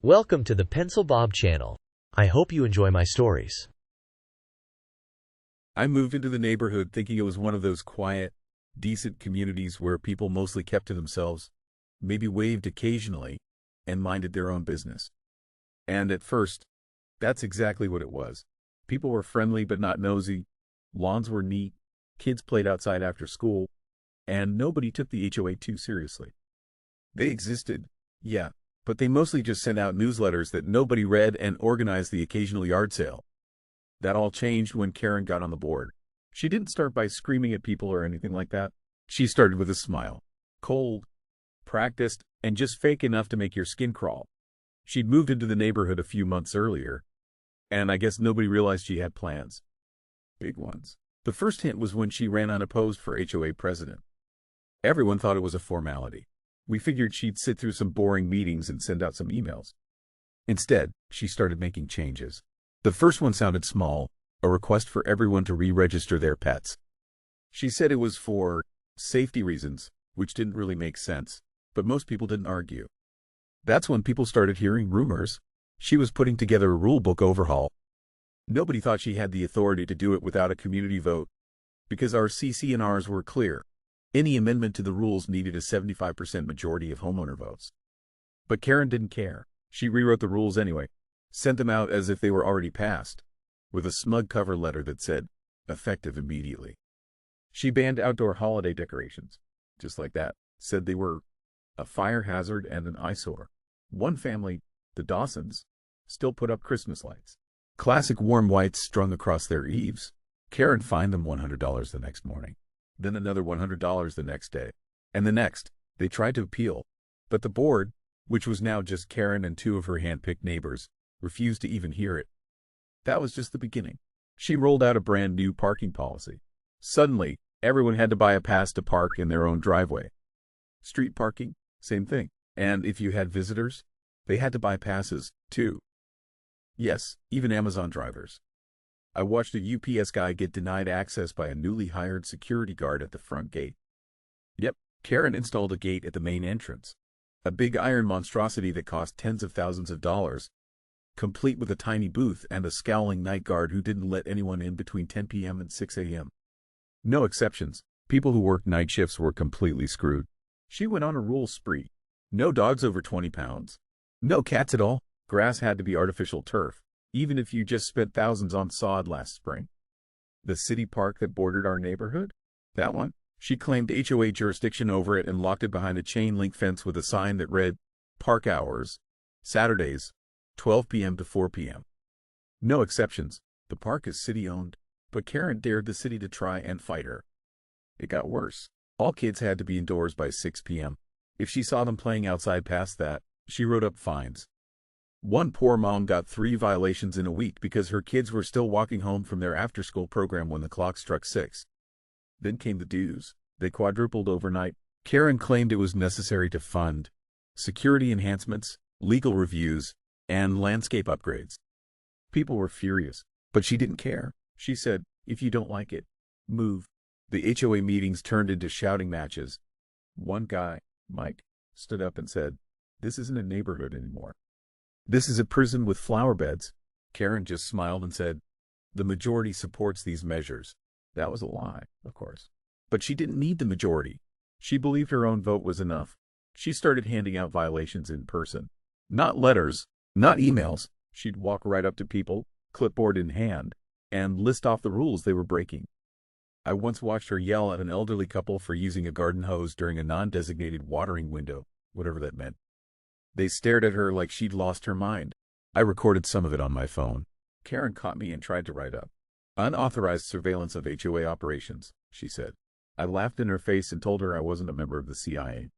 Welcome to the Pencil Bob channel. I hope you enjoy my stories. I moved into the neighborhood thinking it was one of those quiet, decent communities where people mostly kept to themselves, maybe waved occasionally, and minded their own business. And at first, that's exactly what it was. People were friendly but not nosy, lawns were neat, kids played outside after school, and nobody took the HOA too seriously. They existed, yeah, but they mostly just sent out newsletters that nobody read and organized the occasional yard sale. That all changed when Karen got on the board. She didn't start by screaming at people or anything like that. She started with a smile. Cold, practiced, and just fake enough to make your skin crawl. She'd moved into the neighborhood a few months earlier, and I guess nobody realized she had plans. Big ones. The first hint was when she ran unopposed for HOA president. Everyone thought it was a formality. We figured she'd sit through some boring meetings and send out some emails. Instead, she started making changes. The first one sounded small, a request for everyone to re-register their pets. She said it was for safety reasons, which didn't really make sense, but most people didn't argue. That's when people started hearing rumors. She was putting together a rulebook overhaul. Nobody thought she had the authority to do it without a community vote, because our CC&Rs were clear. Any amendment to the rules needed a 75% majority of homeowner votes. But Karen didn't care. She rewrote the rules anyway, sent them out as if they were already passed, with a smug cover letter that said, effective immediately. She banned outdoor holiday decorations, just like that, said they were a fire hazard and an eyesore. One family, the Dawsons, still put up Christmas lights. Classic warm whites strung across their eaves. Karen fined them $100 the next morning. Then another $100 the next day. And the next, they tried to appeal. But the board, which was now just Karen and two of her hand-picked neighbors, refused to even hear it. That was just the beginning. She rolled out a brand new parking policy. Suddenly, everyone had to buy a pass to park in their own driveway. Street parking, same thing. And if you had visitors, they had to buy passes, too. Yes, even Amazon drivers. I watched a UPS guy get denied access by a newly hired security guard at the front gate. Yep, Karen installed a gate at the main entrance. A big iron monstrosity that cost tens of thousands of dollars, complete with a tiny booth and a scowling night guard who didn't let anyone in between 10 p.m. and 6 a.m. No exceptions. People who worked night shifts were completely screwed. She went on a rule spree. No dogs over 20 pounds. No cats at all. Grass had to be artificial turf, even if you just spent thousands on sod last spring. The city park that bordered our neighborhood? That one? She claimed HOA jurisdiction over it and locked it behind a chain-link fence with a sign that read, Park hours, Saturdays, 12 p.m. to 4 p.m. No exceptions. The park is city-owned, but Karen dared the city to try and fight her. It got worse. All kids had to be indoors by 6 p.m. If she saw them playing outside past that, she wrote up fines. One poor mom got 3 violations in a week because her kids were still walking home from their after-school program when the clock struck 6. Then came the dues. They quadrupled overnight. Karen claimed it was necessary to fund security enhancements, legal reviews, and landscape upgrades. People were furious, but she didn't care. She said, if you don't like it, move. The HOA meetings turned into shouting matches. One guy, Mike, stood up and said, this isn't a neighborhood anymore. This is a prison with flower beds. Karen just smiled and said, the majority supports these measures. That was a lie, of course. But she didn't need the majority. She believed her own vote was enough. She started handing out violations in person. Not letters, not emails. She'd walk right up to people, clipboard in hand, and list off the rules they were breaking. I once watched her yell at an elderly couple for using a garden hose during a non-designated watering window, whatever that meant. They stared at her like she'd lost her mind. I recorded some of it on my phone. Karen caught me and tried to write up. Unauthorized surveillance of HOA operations, she said. I laughed in her face and told her I wasn't a member of the CIA.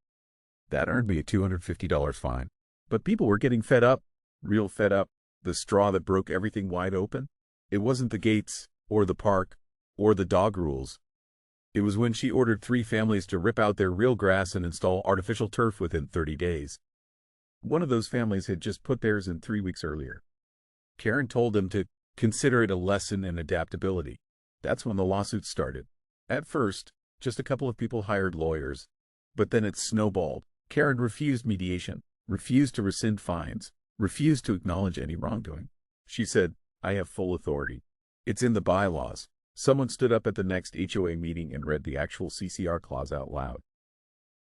That earned me a $250 fine. But people were getting fed up, real fed up, the straw that broke everything wide open. It wasn't the gates, or the park, or the dog rules. It was when she ordered 3 families to rip out their real grass and install artificial turf within 30 days. One of those families had just put theirs in 3 weeks earlier. Karen told them to consider it a lesson in adaptability. That's when the lawsuits started. At first, just a couple of people hired lawyers, but then it snowballed. Karen refused mediation, refused to rescind fines, refused to acknowledge any wrongdoing. She said, "I have full authority. It's in the bylaws." Someone stood up at the next HOA meeting and read the actual CC&R clause out loud.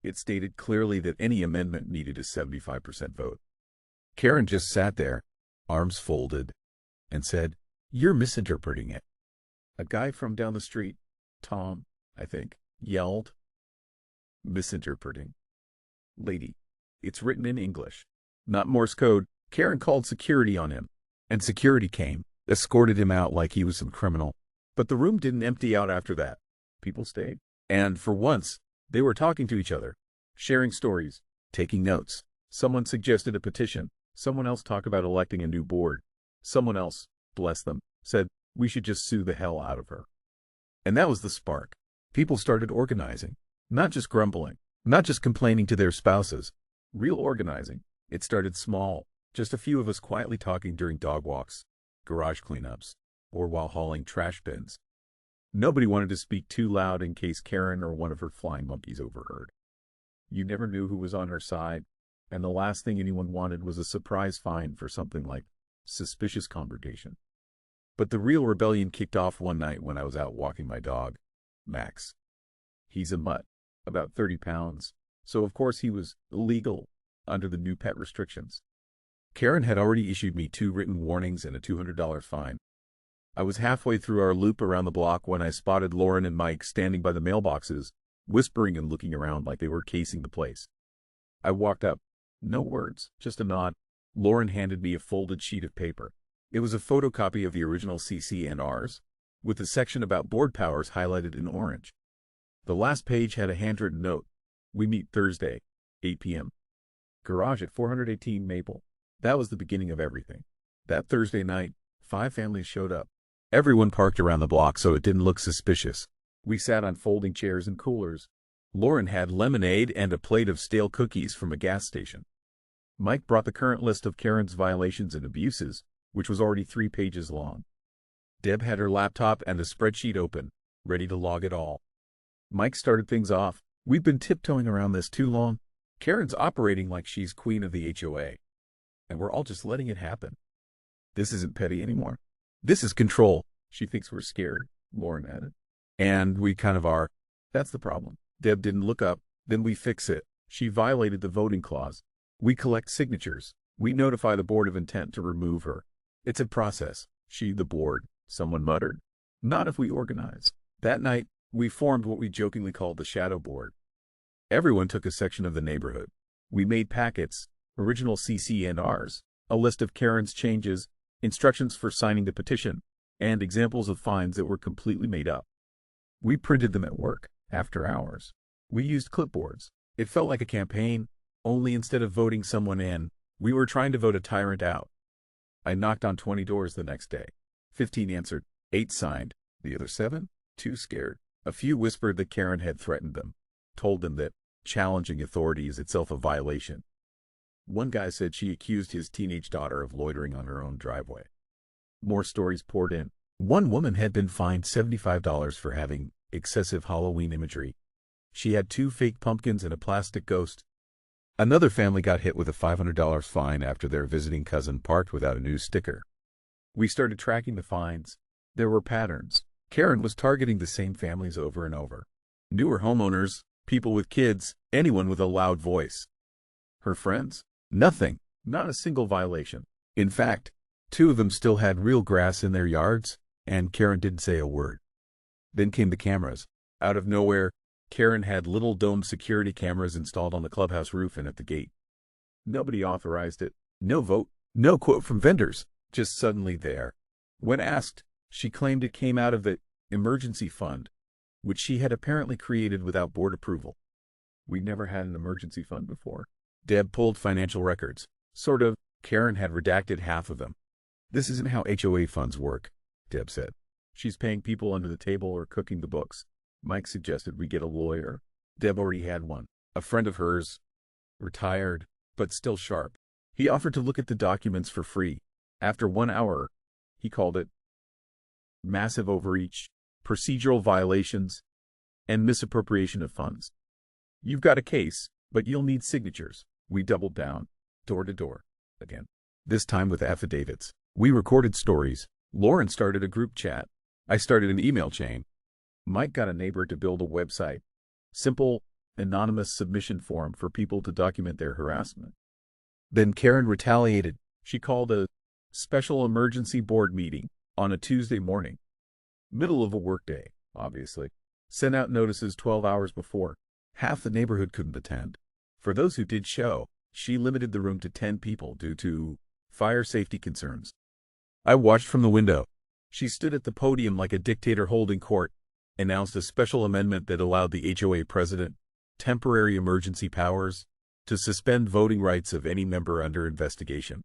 It stated clearly that any amendment needed a 75% vote. Karen just sat there, arms folded, and said, "You're misinterpreting it." A guy from down the street, Tom, I think, yelled, "Misinterpreting? Lady, it's written in English, not Morse code." Karen called security on him, and security came, escorted him out like he was some criminal. But the room didn't empty out after that. People stayed. And for once, they were talking to each other, sharing stories, taking notes. Someone suggested a petition. Someone else talked about electing a new board. Someone else, bless them, said, "We should just sue the hell out of her." And that was the spark. People started organizing, not just grumbling, not just complaining to their spouses. Real organizing. It started small, just a few of us quietly talking during dog walks, garage cleanups, or while hauling trash bins. Nobody wanted to speak too loud in case Karen or one of her flying monkeys overheard. You never knew who was on her side, and the last thing anyone wanted was a surprise fine for something like suspicious congregation. But the real rebellion kicked off one night when I was out walking my dog, Max. He's a mutt, about 30 pounds, so of course he was illegal under the new pet restrictions. Karen had already issued me 2 written warnings and a $200 fine. I was halfway through our loop around the block when I spotted Lauren and Mike standing by the mailboxes, whispering and looking around like they were casing the place. I walked up. No words, just a nod. Lauren handed me a folded sheet of paper. It was a photocopy of the original CC&Rs, with the section about board powers highlighted in orange. The last page had a handwritten note. "We meet Thursday, 8 p.m. Garage at 418 Maple." That was the beginning of everything. That Thursday night, 5 families showed up. Everyone parked around the block so it didn't look suspicious. We sat on folding chairs and coolers. Lauren had lemonade and a plate of stale cookies from a gas station. Mike brought the current list of Karen's violations and abuses, which was already 3 pages long. Deb had her laptop and a spreadsheet open, ready to log it all. Mike started things off. "We've been tiptoeing around this too long. Karen's operating like she's queen of the HOA, and we're all just letting it happen. This isn't petty anymore. This is control." "She thinks we're scared," Lauren added. "And we kind of are. That's the problem." Deb didn't look up. "Then we fix it. She violated the voting clause. We collect signatures. We notify the board of intent to remove her. It's a process." "She, the board," someone muttered. "Not if we organize." That night, we formed what we jokingly called the shadow board. Everyone took a section of the neighborhood. We made packets, original CC&Rs, a list of Karen's changes, instructions for signing the petition, and examples of fines that were completely made up. We printed them at work, after hours. We used clipboards. It felt like a campaign, only instead of voting someone in, we were trying to vote a tyrant out. I knocked on 20 doors the next day. 15 answered, 8 signed. The other 7? Too scared. A few whispered that Karen had threatened them, told them that challenging authority is itself a violation. One guy said she accused his teenage daughter of loitering on her own driveway. More stories poured in. One woman had been fined $75 for having excessive Halloween imagery. She had 2 fake pumpkins and a plastic ghost. Another family got hit with a $500 fine after their visiting cousin parked without a new sticker. We started tracking the fines. There were patterns. Karen was targeting the same families over and over. Newer homeowners, people with kids, anyone with a loud voice. Her friends? Nothing. Not a single violation. In fact, 2 of them still had real grass in their yards, and Karen didn't say a word. Then came the cameras. Out of nowhere, Karen had little dome security cameras installed on the clubhouse roof and at the gate. Nobody authorized it. No vote. No quote from vendors. Just suddenly there. When asked, she claimed it came out of the emergency fund, which she had apparently created without board approval. We'd never had an emergency fund before. Deb pulled financial records. Sort of. Karen had redacted half of them. "This isn't how HOA funds work," Deb said. "She's paying people under the table or cooking the books." Mike suggested we get a lawyer. Deb already had one. A friend of hers, retired, but still sharp. He offered to look at the documents for free. After 1 hour, he called it massive overreach, procedural violations, and misappropriation of funds. "You've got a case, but you'll need signatures." We doubled down, door to door, again. this time with affidavits. We recorded stories. Lauren started a group chat. I started an email chain. Mike got a neighbor to build a website. Simple, anonymous submission form for people to document their harassment. Then Karen retaliated. She called a special emergency board meeting on a Tuesday morning. Middle of a workday, obviously. Sent out notices 12 hours before. Half the neighborhood couldn't attend. For those who did show, she limited the room to 10 people due to fire safety concerns. I watched from the window. She stood at the podium like a dictator holding court, announced a special amendment that allowed the HOA president temporary emergency powers to suspend voting rights of any member under investigation.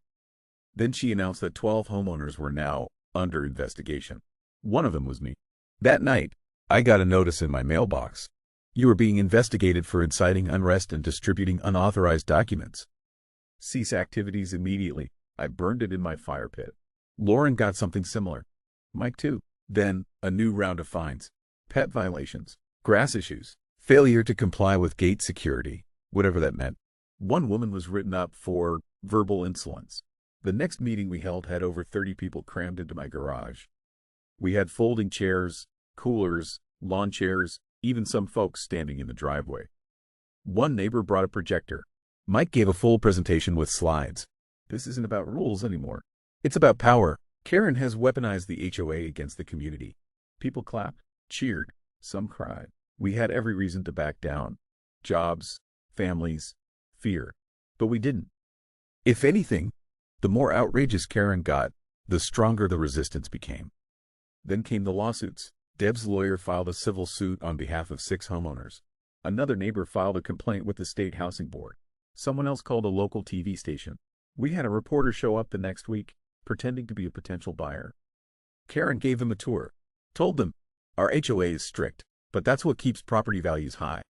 Then she announced that 12 homeowners were now under investigation. One of them was me. That night, I got a notice in my mailbox. You are being investigated for inciting unrest and distributing unauthorized documents. Cease activities immediately. I burned it in my fire pit. Lauren got something similar. Mike too. Then, a new round of fines. Pet violations. Grass issues. Failure to comply with gate security, whatever that meant. One woman was written up for verbal insolence. The next meeting we held had over 30 people crammed into my garage. We had folding chairs, coolers, lawn chairs, even some folks standing in the driveway. One neighbor brought a projector. Mike gave a full presentation with slides. This isn't about rules anymore. It's about power. Karen has weaponized the HOA against the community. People clapped, cheered, some cried. We had every reason to back down. Jobs, families, fear. But we didn't. If anything, the more outrageous Karen got, the stronger the resistance became. Then came the lawsuits. Deb's lawyer filed a civil suit on behalf of 6 homeowners. Another neighbor filed a complaint with the state housing board. Someone else called a local TV station. We had a reporter show up the next week, pretending to be a potential buyer. Karen gave them a tour. Told them, our HOA is strict, but that's what keeps property values high.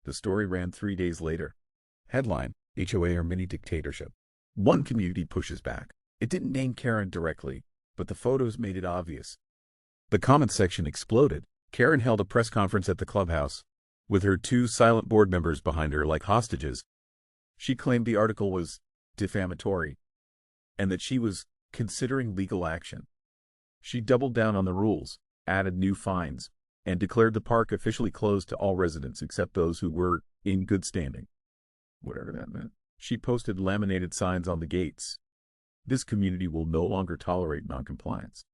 The story ran 3 days later. Headline, HOA or Mini-Dictatorship. One community pushes back. It didn't name Karen directly, but the photos made it obvious. The comments section exploded. Karen held a press conference at the clubhouse, with her 2 silent board members behind her like hostages. She claimed the article was defamatory, and that she was considering legal action. She doubled down on the rules, added new fines, and declared the park officially closed to all residents except those who were in good standing. Whatever that meant. She posted laminated signs on the gates. This community will no longer tolerate noncompliance.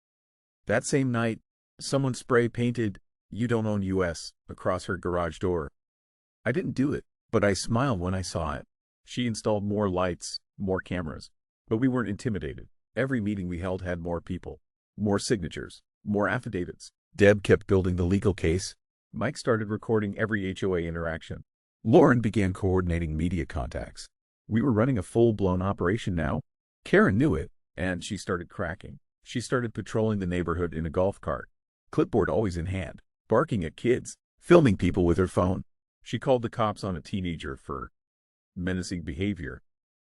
That same night, someone spray-painted, "You don't own US," across her garage door. I didn't do it, but I smiled when I saw it. She installed more lights, more cameras. But we weren't intimidated. Every meeting we held had more people, more signatures, more affidavits. Deb kept building the legal case. Mike started recording every HOA interaction. Lauren began coordinating media contacts. We were running a full-blown operation now. Karen knew it, and she started cracking. She started patrolling the neighborhood in a golf cart, clipboard always in hand, barking at kids, filming people with her phone. She called the cops on a teenager for menacing behavior.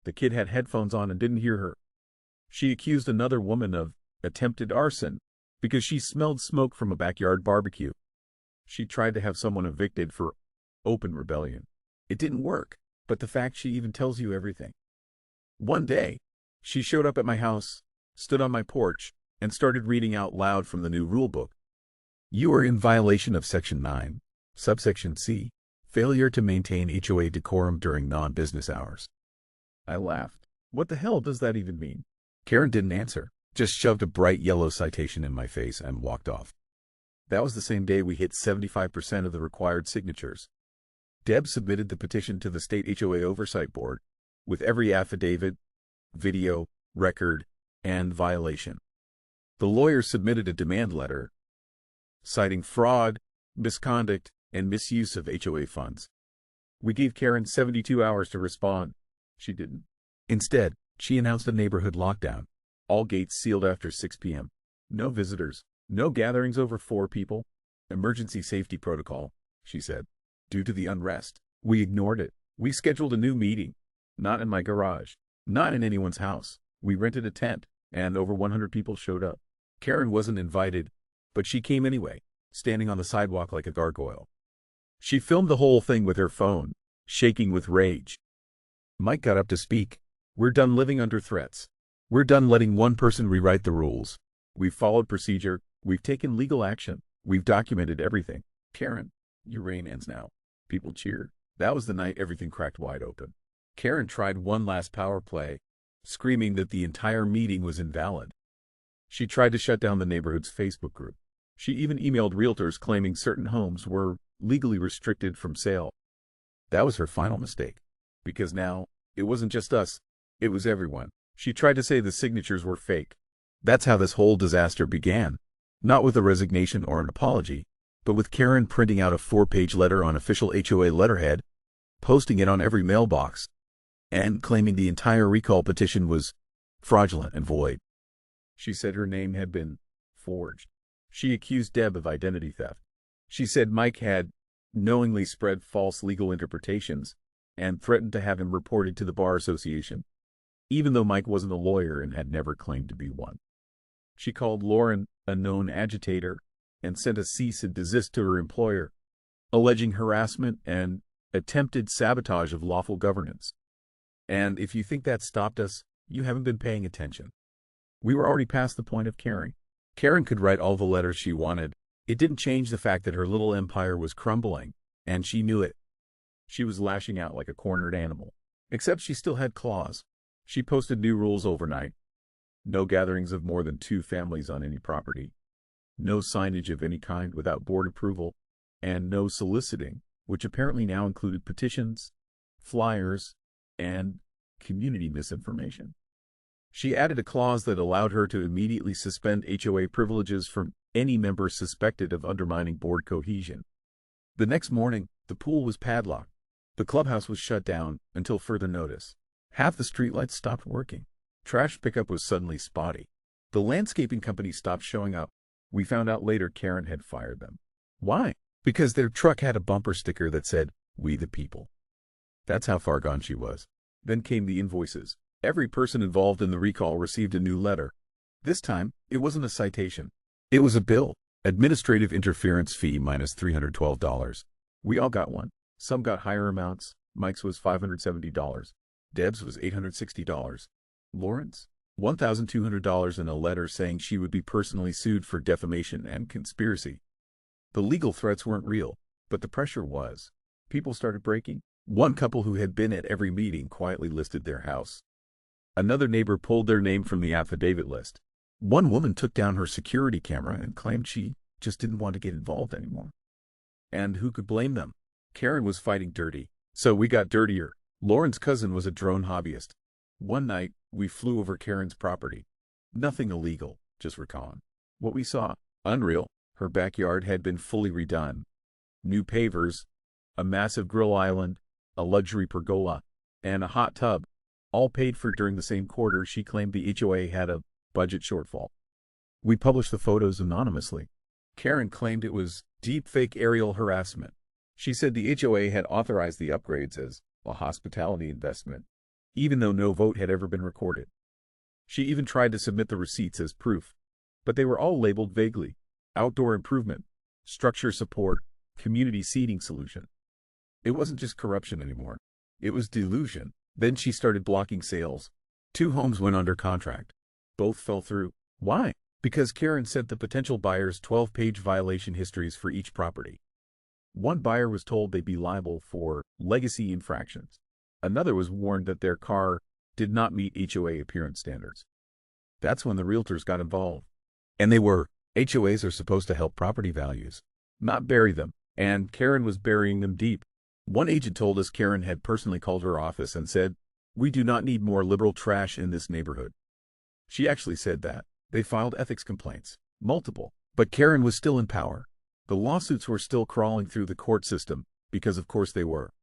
The kid had headphones on and didn't hear her. She accused another woman of attempted arson because she smelled smoke from a backyard barbecue. She tried to have someone evicted for open rebellion. It didn't work, but the fact she even tells you everything. One day, she showed up at my house, stood on my porch, and started reading out loud from the new rulebook. You are in violation of Section 9, subsection C, failure to maintain HOA decorum during non-business hours. I laughed. What the hell does that even mean? Karen didn't answer, just shoved a bright yellow citation in my face and walked off. That was the same day we hit 75% of the required signatures. Deb submitted the petition to the State HOA Oversight Board, with every affidavit, video, record, and violation. The lawyer submitted a demand letter, citing fraud, misconduct, and misuse of HOA funds. We gave Karen 72 hours to respond. She didn't. Instead, she announced a neighborhood lockdown. All gates sealed after 6 p.m. No visitors. No gatherings over 4 people. Emergency safety protocol, she said. Due to the unrest, we ignored it. We scheduled a new meeting. Not in my garage. Not in anyone's house. We rented a tent, and over 100 people showed up. Karen wasn't invited, but she came anyway, standing on the sidewalk like a gargoyle. She filmed the whole thing with her phone, shaking with rage. Mike got up to speak. We're done living under threats. We're done letting one person rewrite the rules. We've followed procedure. We've taken legal action. We've documented everything. Karen, your reign ends now. People cheered. That was the night everything cracked wide open. Karen tried one last power play, screaming that the entire meeting was invalid. She tried to shut down the neighborhood's Facebook group. She even emailed realtors claiming certain homes were legally restricted from sale. That was her final mistake. Because now, it wasn't just us, it was everyone. She tried to say the signatures were fake. That's how this whole disaster began. Not with a resignation or an apology, but with Karen printing out a 4-page letter on official HOA letterhead, posting it on every mailbox, and claiming the entire recall petition was fraudulent and void. She said her name had been forged. She accused Deb of identity theft. She said Mike had knowingly spread false legal interpretations and threatened to have him reported to the Bar Association, even though Mike wasn't a lawyer and had never claimed to be one. She called Lauren a known agitator and sent a cease and desist to her employer, alleging harassment and attempted sabotage of lawful governance. And if you think that stopped us, you haven't been paying attention. We were already past the point of caring. Karen could write all the letters she wanted. It didn't change the fact that her little empire was crumbling, and she knew it. She was lashing out like a cornered animal. Except she still had claws. She posted new rules overnight. No gatherings of more than 2 families on any property. No signage of any kind without board approval. And no soliciting, which apparently now included petitions, flyers, and community misinformation. She added a clause that allowed her to immediately suspend HOA privileges from any member suspected of undermining board cohesion. The next morning, the pool was padlocked. The clubhouse was shut down until further notice. Half the streetlights stopped working. Trash pickup was suddenly spotty. The landscaping company stopped showing up. We found out later Karen had fired them. Why? Because their truck had a bumper sticker that said, "We the people." That's how far gone she was. Then came the invoices. Every person involved in the recall received a new letter. This time, it wasn't a citation. It was a bill. Administrative interference fee minus $312. We all got one. Some got higher amounts. Mike's was $570. Deb's was $860. Lauren's? $1,200 in a letter saying she would be personally sued for defamation and conspiracy. The legal threats weren't real, but the pressure was. People started breaking. One couple who had been at every meeting quietly listed their house. Another neighbor pulled their name from the affidavit list. One woman took down her security camera and claimed she just didn't want to get involved anymore. And who could blame them? Karen was fighting dirty, so we got dirtier. Lauren's cousin was a drone hobbyist. One night, we flew over Karen's property. Nothing illegal, just recon. What we saw, unreal. Her backyard had been fully redone. New pavers, a massive grill island, a luxury pergola, and a hot tub. All paid for during the same quarter. She claimed the HOA had a budget shortfall. We published the photos anonymously. Karen claimed it was deepfake aerial harassment. She said the HOA had authorized the upgrades as a hospitality investment, even though no vote had ever been recorded. She even tried to submit the receipts as proof, but they were all labeled vaguely: outdoor improvement, structure support, community seating solution. It wasn't just corruption anymore. It was delusion. Then she started blocking sales. 2 homes went under contract. Both fell through. Why? Because Karen sent the potential buyers 12-page violation histories for each property. One buyer was told they'd be liable for legacy infractions. Another was warned that their car did not meet HOA appearance standards. That's when the realtors got involved. And they were. HOAs are supposed to help property values, not bury them. And Karen was burying them deep. One agent told us Karen had personally called her office and said, "We do not need more liberal trash in this neighborhood." She actually said that. They filed ethics complaints, multiple, but Karen was still in power. The lawsuits were still crawling through the court system, because of course they were.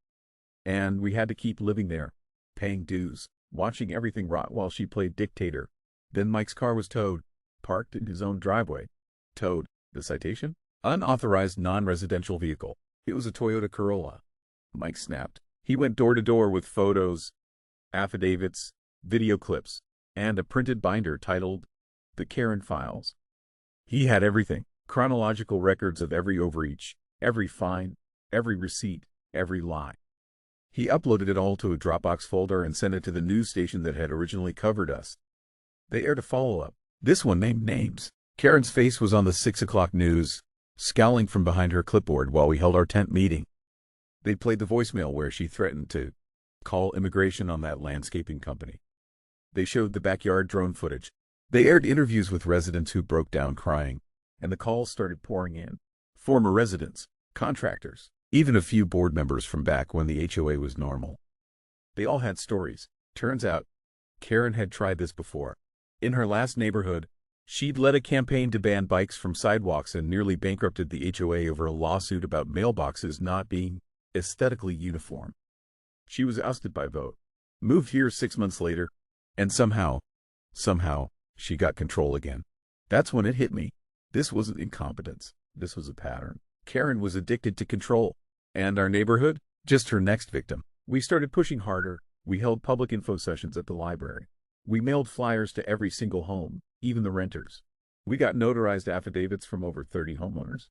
And we had to keep living there, paying dues, watching everything rot while she played dictator. Then Mike's car was towed, parked in his own driveway. Towed. The citation? Unauthorized non-residential vehicle. It was a Toyota Corolla. Mike snapped. He went door to door with photos, affidavits, video clips, and a printed binder titled The Karen Files. He had everything. Chronological records of every overreach, every fine, every receipt, every lie. He uploaded it all to a Dropbox folder and sent it to the news station that had originally covered us. They aired a follow-up. This one named names. Karen's face was on the 6 o'clock news, scowling from behind her clipboard while we held our tent meeting. They played the voicemail where she threatened to call immigration on that landscaping company. They showed the backyard drone footage. They aired interviews with residents who broke down crying, and the calls started pouring in. Former residents, contractors, even a few board members from back when the HOA was normal. They all had stories. Turns out, Karen had tried this before. In her last neighborhood, she'd led a campaign to ban bikes from sidewalks and nearly bankrupted the HOA over a lawsuit about mailboxes not being aesthetically uniform. She was ousted by vote, moved here 6 months later, and somehow, she got control again. That's when it hit me. This wasn't incompetence. This was a pattern. Karen was addicted to control. And our neighborhood? Just her next victim. We started pushing harder. We held public info sessions at the library. We mailed flyers to every single home, even the renters. We got notarized affidavits from over 30 homeowners.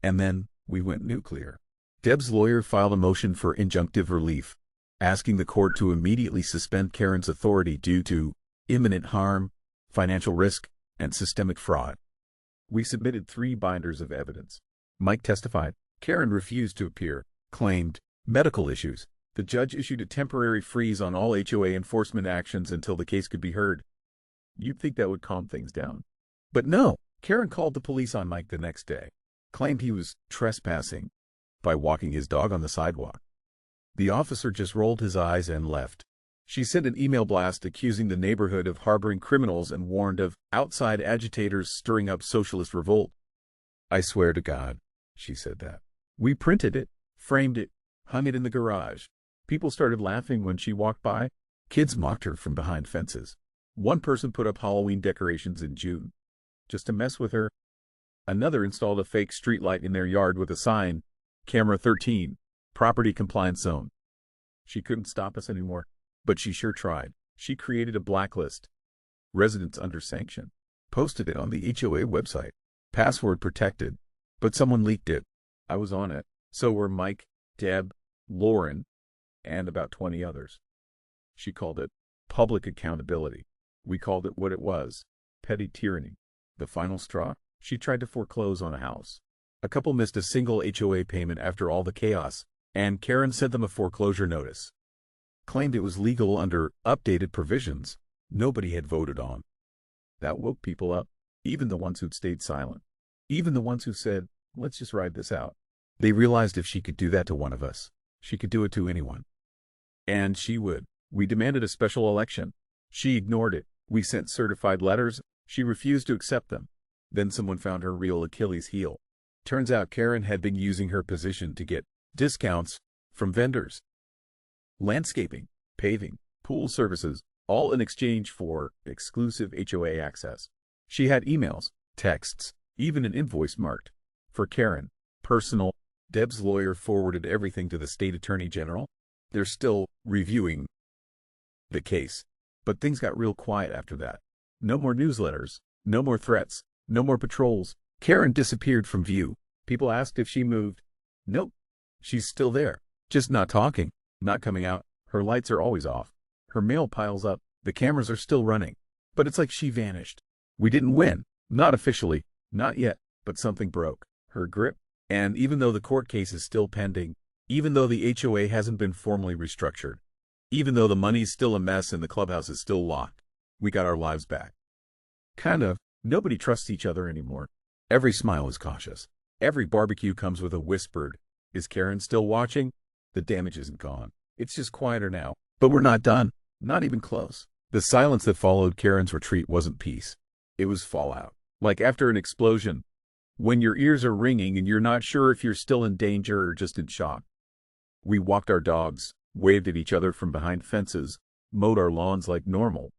And then we went nuclear. Deb's lawyer filed a motion for injunctive relief, asking the court to immediately suspend Karen's authority due to imminent harm, financial risk, and systemic fraud. We submitted 3 binders of evidence. Mike testified. Karen refused to appear, claimed medical issues. The judge issued a temporary freeze on all HOA enforcement actions until the case could be heard. You'd think that would calm things down. But no, Karen called the police on Mike the next day, claimed he was trespassing by walking his dog on the sidewalk. The officer just rolled his eyes and left. She sent an email blast accusing the neighborhood of harboring criminals and warned of outside agitators stirring up socialist revolt. I swear to God, she said that. We printed it, framed it, hung it in the garage. People started laughing when she walked by. Kids mocked her from behind fences. One person put up Halloween decorations in June, just to mess with her. Another installed a fake streetlight in their yard with a sign, Camera 13, Property Compliance Zone. She couldn't stop us anymore, but she sure tried. She created a blacklist, residents under sanction, posted it on the HOA website, password protected, but someone leaked it. I was on it. So were Mike, Deb, Lauren, and about 20 others. She called it public accountability. We called it what it was, petty tyranny. The final straw? She tried to foreclose on a house. A couple missed a single HOA payment after all the chaos, and Karen sent them a foreclosure notice. Claimed it was legal under updated provisions nobody had voted on. That woke people up, even the ones who'd stayed silent. Even the ones who said, let's just ride this out. They realized if she could do that to one of us, she could do it to anyone. And she would. We demanded a special election. She ignored it. We sent certified letters. She refused to accept them. Then someone found her real Achilles heel. Turns out Karen had been using her position to get discounts from vendors. Landscaping, paving, pool services, all in exchange for exclusive HOA access. She had emails, texts, even an invoice marked for Karen, personal. Deb's lawyer forwarded everything to the state attorney general. They're still reviewing the case. But things got real quiet after that. No more newsletters, no more threats, no more patrols. Karen disappeared from view. People asked if she moved. Nope. She's still there. Just not talking, not coming out. Her lights are always off. Her mail piles up. The cameras are still running. But it's like she vanished. We didn't win. Not officially. Not yet. But something broke. Her grip. And even though the court case is still pending, even though the HOA hasn't been formally restructured, even though the money's still a mess and the clubhouse is still locked, we got our lives back. Kind of. Nobody trusts each other anymore. Every smile is cautious. Every barbecue comes with a whispered, is Karen still watching? The damage isn't gone. It's just quieter now. But we're not done. Not even close. The silence that followed Karen's retreat wasn't peace. It was fallout. Like after an explosion, when your ears are ringing and you're not sure if you're still in danger or just in shock. We walked our dogs, waved at each other from behind fences, mowed our lawns like normal.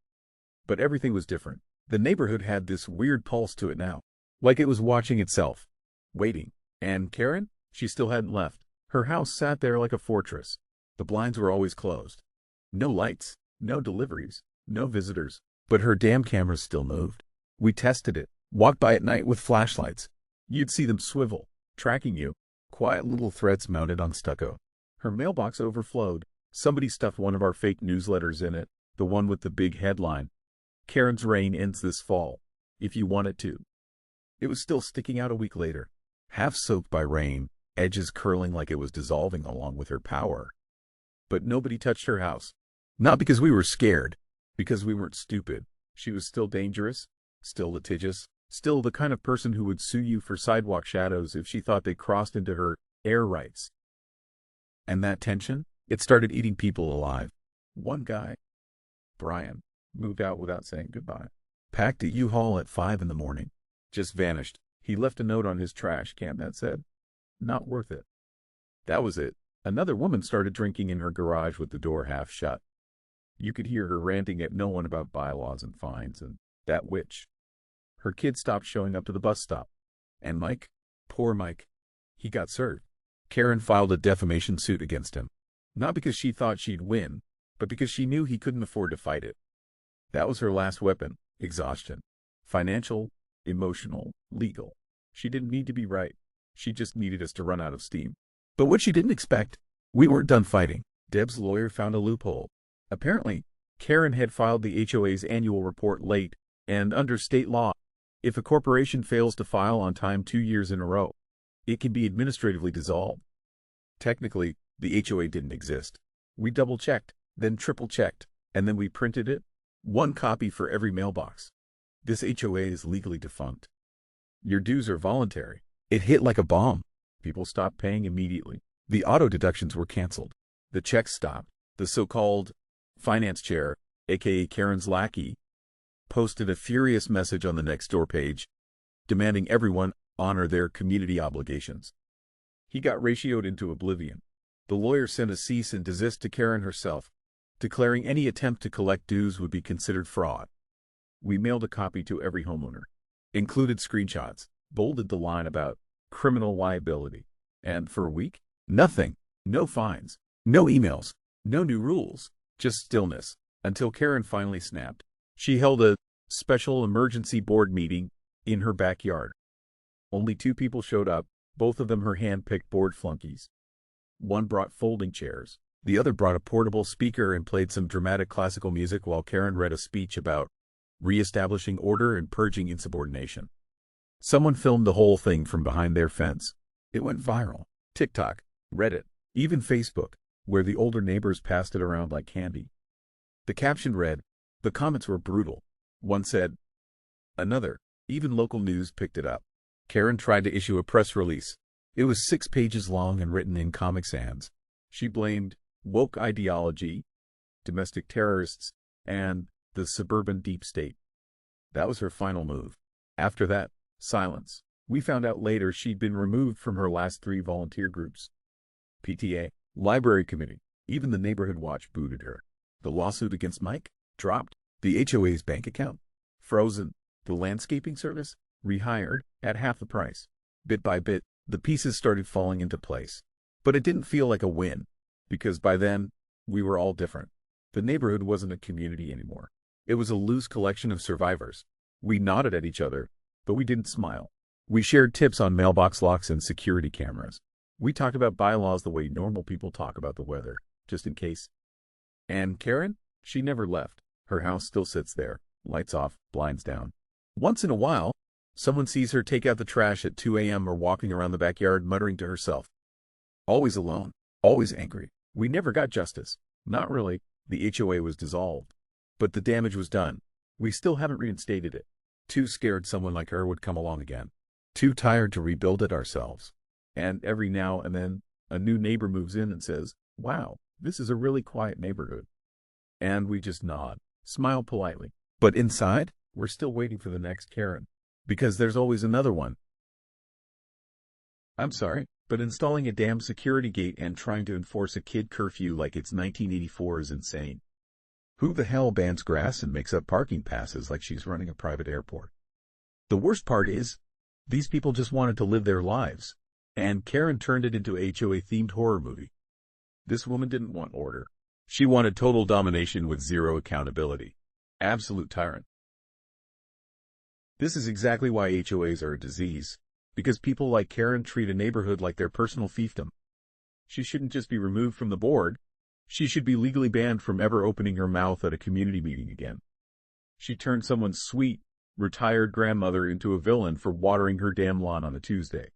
But everything was different. The neighborhood had this weird pulse to it now. Like it was watching itself. Waiting. And Karen? She still hadn't left. Her house sat there like a fortress. The blinds were always closed. No lights. No deliveries. No visitors. But her damn cameras still moved. We tested it. Walked by at night with flashlights. You'd see them swivel, tracking you. Quiet little threads mounted on stucco. Her mailbox overflowed. Somebody stuffed one of our fake newsletters in it, the one with the big headline. Karen's reign ends this fall, if you want it to. It was still sticking out a week later, half soaked by rain, edges curling like it was dissolving along with her power. But nobody touched her house. Not because we were scared, because we weren't stupid. She was still dangerous, still litigious, still the kind of person who would sue you for sidewalk shadows if she thought they crossed into her air rights. And that tension, it started eating people alive. One guy, Brian, moved out without saying goodbye. Packed a U-Haul at 5 in the morning. Just vanished. He left a note on his trash can that said, "Not worth it." That was it. Another woman started drinking in her garage with the door half shut. You could hear her ranting at no one about bylaws and fines and that witch. Her kid stopped showing up to the bus stop. And Mike, poor Mike, he got served. Karen filed a defamation suit against him. Not because she thought she'd win, but because she knew he couldn't afford to fight it. That was her last weapon, exhaustion. Financial, emotional, legal. She didn't need to be right. She just needed us to run out of steam. But what she didn't expect, we weren't done fighting. Deb's lawyer found a loophole. Apparently, Karen had filed the HOA's annual report late, and under state law, if a corporation fails to file on time 2 years in a row, it can be administratively dissolved. Technically, the HOA didn't exist. We double-checked, then triple-checked, and then we printed it. One copy for every mailbox. This HOA is legally defunct. Your dues are voluntary. It hit like a bomb. People stopped paying immediately. The auto deductions were canceled. The checks stopped. The so-called finance chair, aka Karen's lackey, posted a furious message on the Nextdoor page, demanding everyone honor their community obligations. He got ratioed into oblivion. The lawyer sent a cease and desist to Karen herself, declaring any attempt to collect dues would be considered fraud. We mailed a copy to every homeowner. Included screenshots, bolded the line about criminal liability. And for a week, nothing. No fines, no emails, no new rules, just stillness, until Karen finally snapped. She held a special emergency board meeting in her backyard. Only 2 people showed up, both of them her hand-picked board flunkies. One brought folding chairs. The other brought a portable speaker and played some dramatic classical music while Karen read a speech about reestablishing order and purging insubordination. Someone filmed the whole thing from behind their fence. It went viral. TikTok, Reddit, even Facebook, where the older neighbors passed it around like candy. The caption read, the comments were brutal. One said, another, even local news picked it up. Karen tried to issue a press release. It was 6 pages long and written in Comic Sans. She blamed woke ideology, domestic terrorists, and the suburban deep state. That was her final move. After that, silence. We found out later she'd been removed from her last 3 volunteer groups. PTA, library committee, even the neighborhood watch booted her. The lawsuit against Mike? Dropped. The HOA's bank account? Frozen. The landscaping service? Rehired at half the price. Bit by bit, the pieces started falling into place. But it didn't feel like a win, because by then, we were all different. The neighborhood wasn't a community anymore. It was a loose collection of survivors. We nodded at each other, but we didn't smile. We shared tips on mailbox locks and security cameras. We talked about bylaws the way normal people talk about the weather, just in case. And Karen? She never left. Her house still sits there, lights off, blinds down. Once in a while, someone sees her take out the trash at 2 a.m. or walking around the backyard muttering to herself. Always alone, always angry. We never got justice. Not really. The HOA was dissolved. But the damage was done. We still haven't reinstated it. Too scared someone like her would come along again. Too tired to rebuild it ourselves. And every now and then, a new neighbor moves in and says, wow, this is a really quiet neighborhood. And we just nod, smile politely. But inside, we're still waiting for the next Karen. Because there's always another one. I'm sorry, but installing a damn security gate and trying to enforce a kid curfew like it's 1984 is insane. Who the hell bans grass and makes up parking passes like she's running a private airport? The worst part is, these people just wanted to live their lives. And Karen turned it into a HOA-themed horror movie. This woman didn't want order. She wanted total domination with zero accountability. Absolute tyrant. This is exactly why HOAs are a disease. Because people like Karen treat a neighborhood like their personal fiefdom. She shouldn't just be removed from the board. She should be legally banned from ever opening her mouth at a community meeting again. She turned someone's sweet, retired grandmother into a villain for watering her damn lawn on a Tuesday.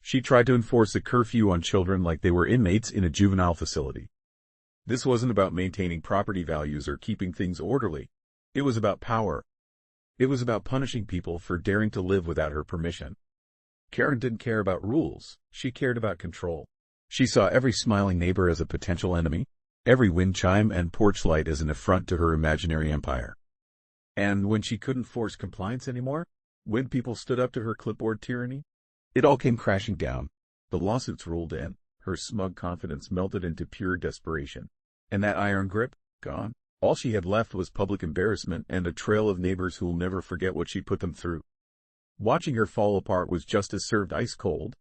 She tried to enforce a curfew on children like they were inmates in a juvenile facility. This wasn't about maintaining property values or keeping things orderly. It was about power. It was about punishing people for daring to live without her permission. Karen didn't care about rules. She cared about control. She saw every smiling neighbor as a potential enemy, every wind chime and porch light as an affront to her imaginary empire. And when she couldn't force compliance anymore, when people stood up to her clipboard tyranny, it all came crashing down. The lawsuits rolled in. Her smug confidence melted into pure desperation. And that iron grip, gone. All she had left was public embarrassment and a trail of neighbors who'll never forget what she put them through. Watching her fall apart was justice served ice cold.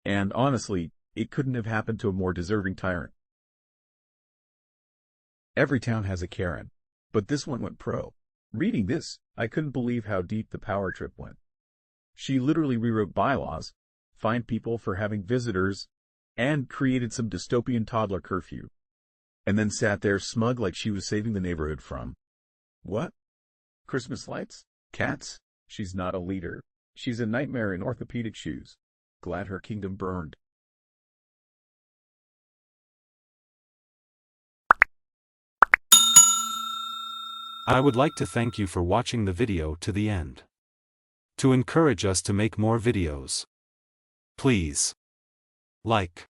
And honestly, it couldn't have happened to a more deserving tyrant. Every town has a Karen, but this one went pro. Reading this, I couldn't believe how deep the power trip went. She literally rewrote bylaws, fined people for having visitors, and created some dystopian toddler curfew. And then sat there smug like she was saving the neighborhood from what? Christmas lights? Cats? She's not a leader. She's a nightmare in orthopedic shoes. Glad her kingdom burned. I would like to thank you for watching the video to the end. To encourage us to make more videos, please like,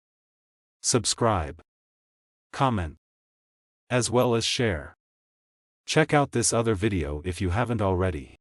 subscribe, comment, as well as share. Check out this other video if you haven't already.